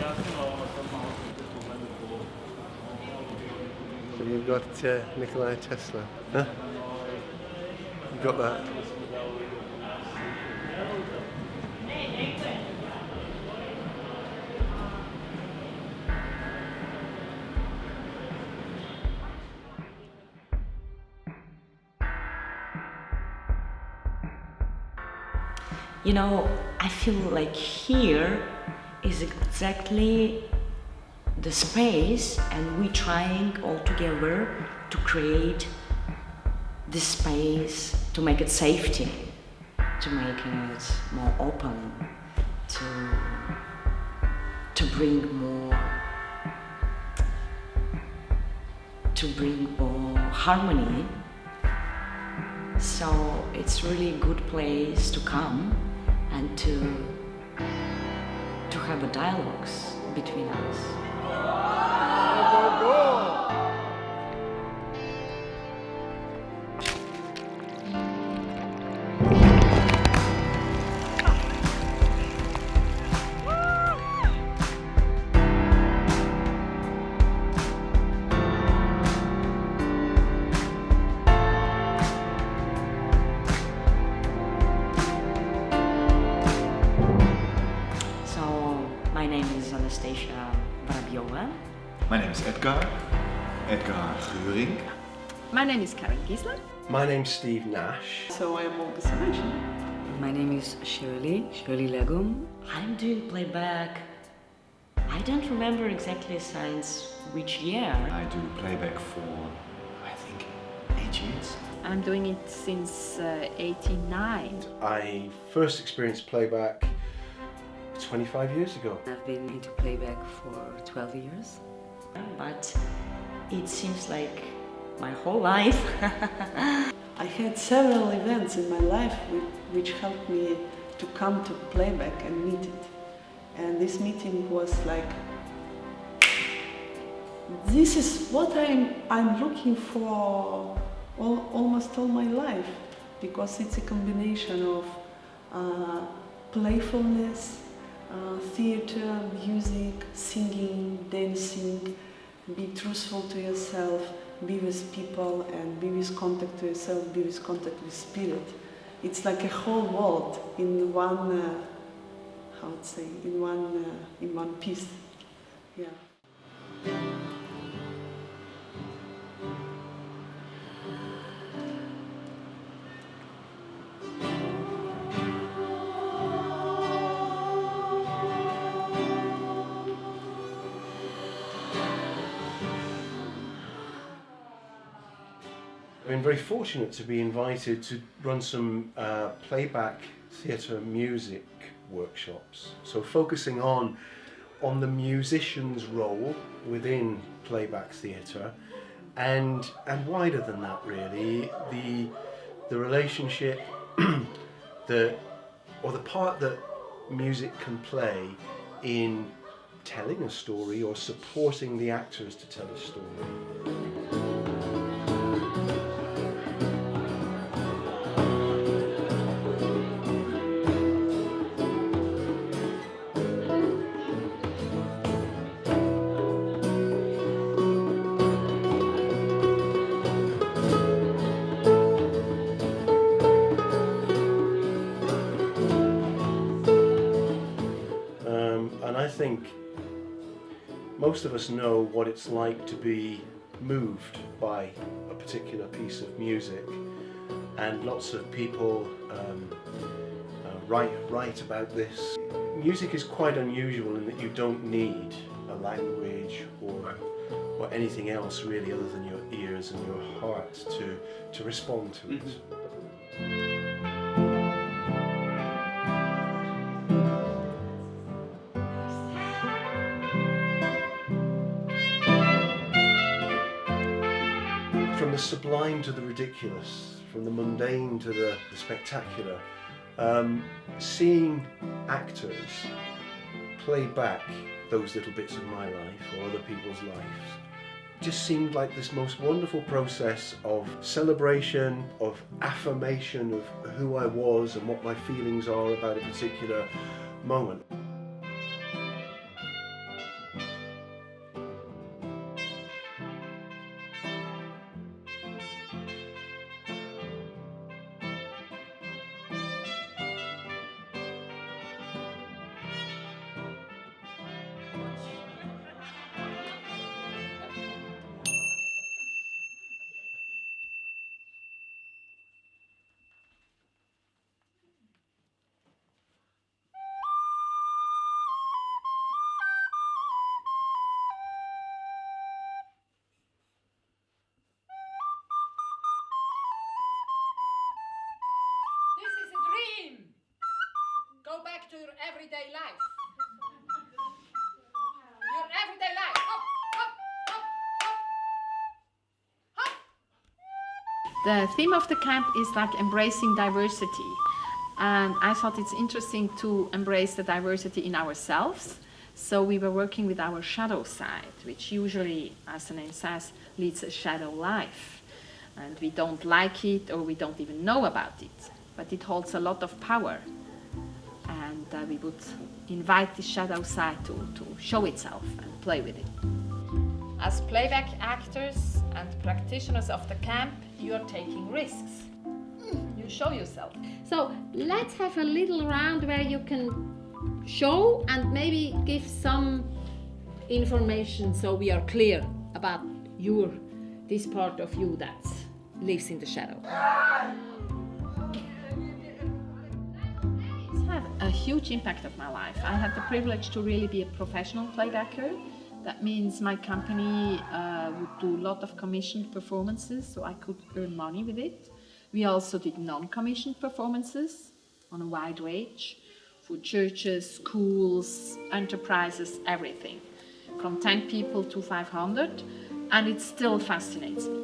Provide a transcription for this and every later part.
So you've got Nikola Tesla, huh? You got that? You know, I feel like here is exactly the space, and we're trying all together to create this space, to make it safety, to make it more open, to bring more harmony. So it's really a good place to come and to have a dialogues between us. My name is Anastasia Barabiova. My name is Edgar Geuring. My name is Karen Giesler. My name's Steve Nash. So I am Olga Samachin. My name is Shirley Legum. I'm doing playback. I don't remember exactly since which year. I do playback for, I think, 8 years. I'm doing it since 89. I first experienced playback 25 years ago. I've been into playback for 12 years. But it seems like my whole life. I had several events in my life which helped me to come to playback and meet it. And this meeting was like, this is what I'm looking for almost all my life, because it's a combination of playfulness, theater, music, singing, dancing, be truthful to yourself, be with people and be with contact to yourself, be with contact with spirit. It's like a whole world in one, in one piece. Yeah. I've been very fortunate to be invited to run some playback theatre music workshops. So focusing on the musician's role within playback theatre, and wider than that really, the relationship, the part that music can play in telling a story or supporting the actors to tell a story. And I think most of us know what it's like to be moved by a particular piece of music, and lots of people write about this. Music is quite unusual in that you don't need a language or anything else really other than your ears and your heart to respond to it. From the sublime to the ridiculous, from the mundane to the spectacular, seeing actors play back those little bits of my life or other people's lives just seemed like this most wonderful process of celebration, of affirmation of who I was and what my feelings are about a particular moment. everyday life. Your everyday life. Hop, hop, hop, hop, hop. The theme of the camp is like embracing diversity. And I thought it's interesting to embrace the diversity in ourselves. So we were working with our shadow side, which usually, as the name says, leads a shadow life. And we don't like it or we don't even know about it. But it holds a lot of power. And we would invite the shadow side to show itself and play with it. As playback actors and practitioners of the camp, you are taking risks. You show yourself. So let's have a little round where you can show and maybe give some information so we are clear about this part of you that lives in the shadow. It's had a huge impact of my life. I had the privilege to really be a professional playbacker. That means my company would do a lot of commissioned performances, so I could earn money with it. We also did non-commissioned performances on a wide range for churches, schools, enterprises, everything, from 10 people to 500, and it still fascinates me.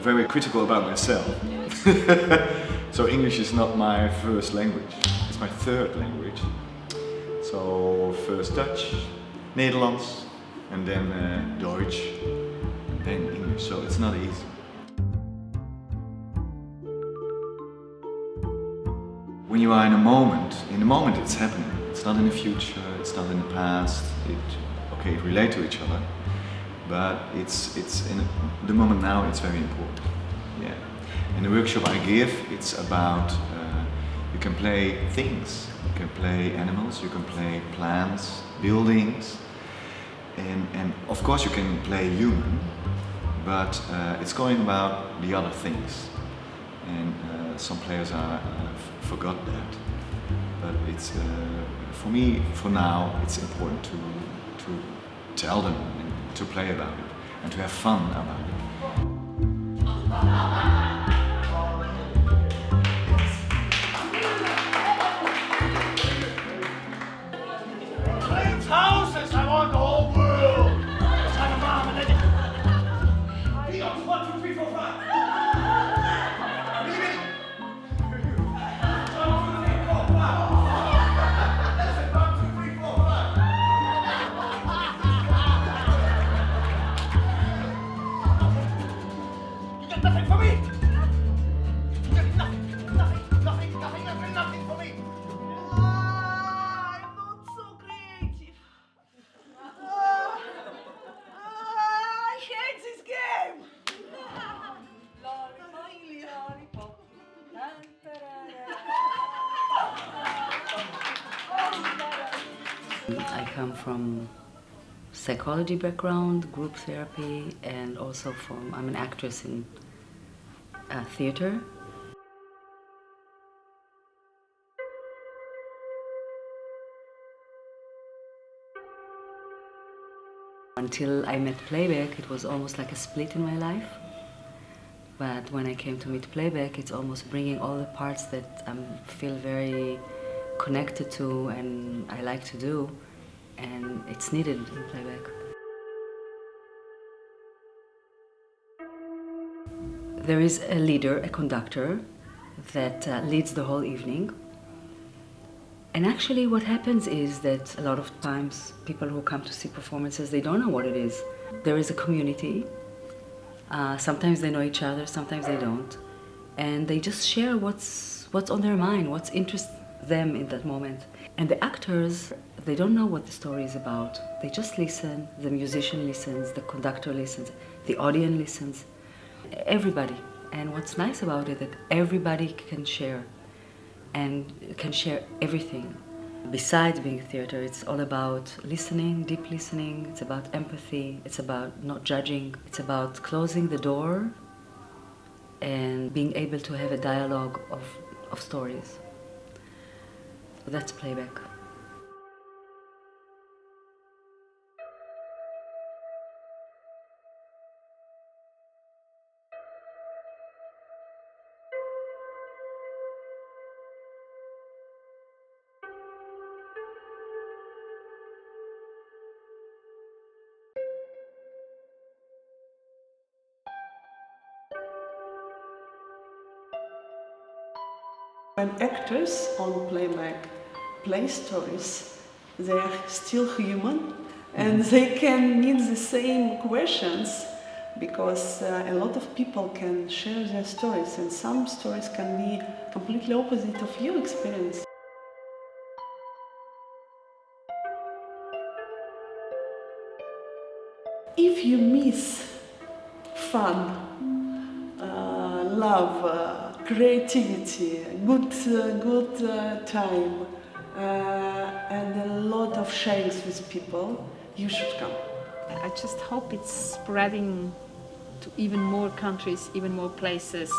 Very critical about myself. So English is not my first language, it's my third language. So first Dutch, Nederlands, and then Deutsch, then English, so it's not easy. When you are in the moment it's happening. It's not in the future, it's not in the past, it relate to each other. But it's in the moment now. It's very important. Yeah. In the workshop I give, it's about you can play things, you can play animals, you can play plants, buildings, and of course you can play human. But it's going about the other things, and some players are forgot that. But it's for me, for now, it's important to tell them. To play about it and to have fun about it. Clean houses, I want the whole world. Let's have a mom and then you got 1, 2, 3, 4, 5. Nothing for me! Nothing for me! I'm not so creative. I hate this game! Lollipop. I come from psychology background, group therapy, and also I'm an actress in theater. Until I met Playback, it was almost like a split in my life. But when I came to meet Playback, it's almost bringing all the parts that I feel very connected to and I like to do, and it's needed in Playback. There is a leader, a conductor, that leads the whole evening. And actually what happens is that a lot of times people who come to see performances, they don't know what it is. There is a community. Sometimes they know each other, sometimes they don't. And they just share what's on their mind, what's interests them in that moment. And the actors, they don't know what the story is about. They just listen, the musician listens, the conductor listens, the audience listens, everybody. And what's nice about it, that everybody can share and can share everything. Besides being theater, it's all about listening, deep listening, it's about empathy, it's about not judging, it's about closing the door and being able to have a dialogue of stories. That's Playback. When actors on Playback play stories, they are still human and they can need the same questions because a lot of people can share their stories and some stories can be completely opposite of your experience. If you miss fun, love, creativity, good time, and a lot of shares with people, you should come. I just hope it's spreading to even more countries, even more places,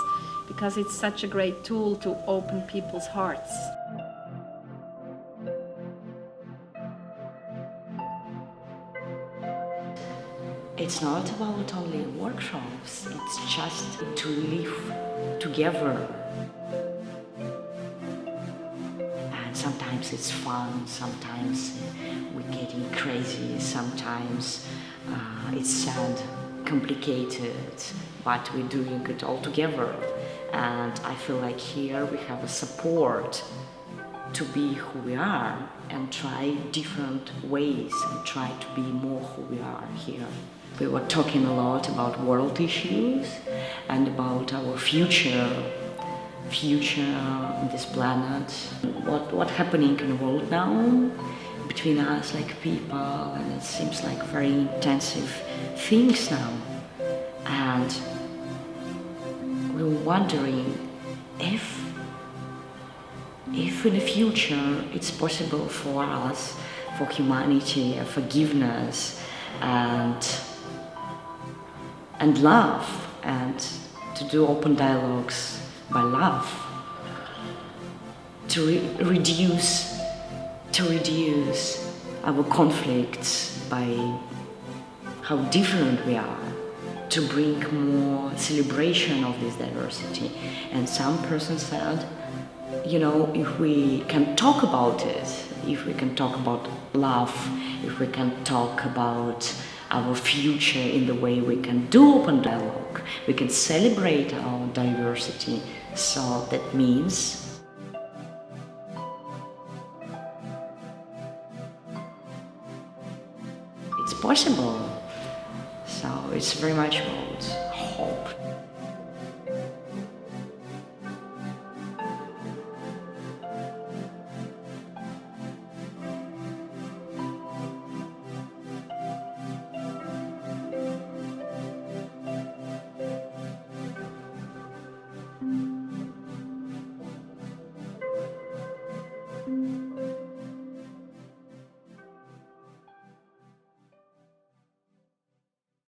because it's such a great tool to open people's hearts. It's not about only workshops, it's just to live together. And sometimes it's fun, sometimes we're getting crazy, sometimes it's sad, complicated, but we're doing it all together. And I feel like here we have a support to be who we are and try different ways and try to be more who we are here. We were talking a lot about world issues and about our future on this planet. What's happening in the world now between us like people, and it seems like very intensive things now. And we were wondering if in the future it's possible for us, for humanity, forgiveness and love, and to do open dialogues by love, to reduce our conflicts by how different we are, to bring more celebration of this diversity. And some person said, you know, if we can talk about it, if we can talk about love, if we can talk about our future in the way we can do open dialogue, we can celebrate our diversity. So that means it's possible. So it's very much about hope.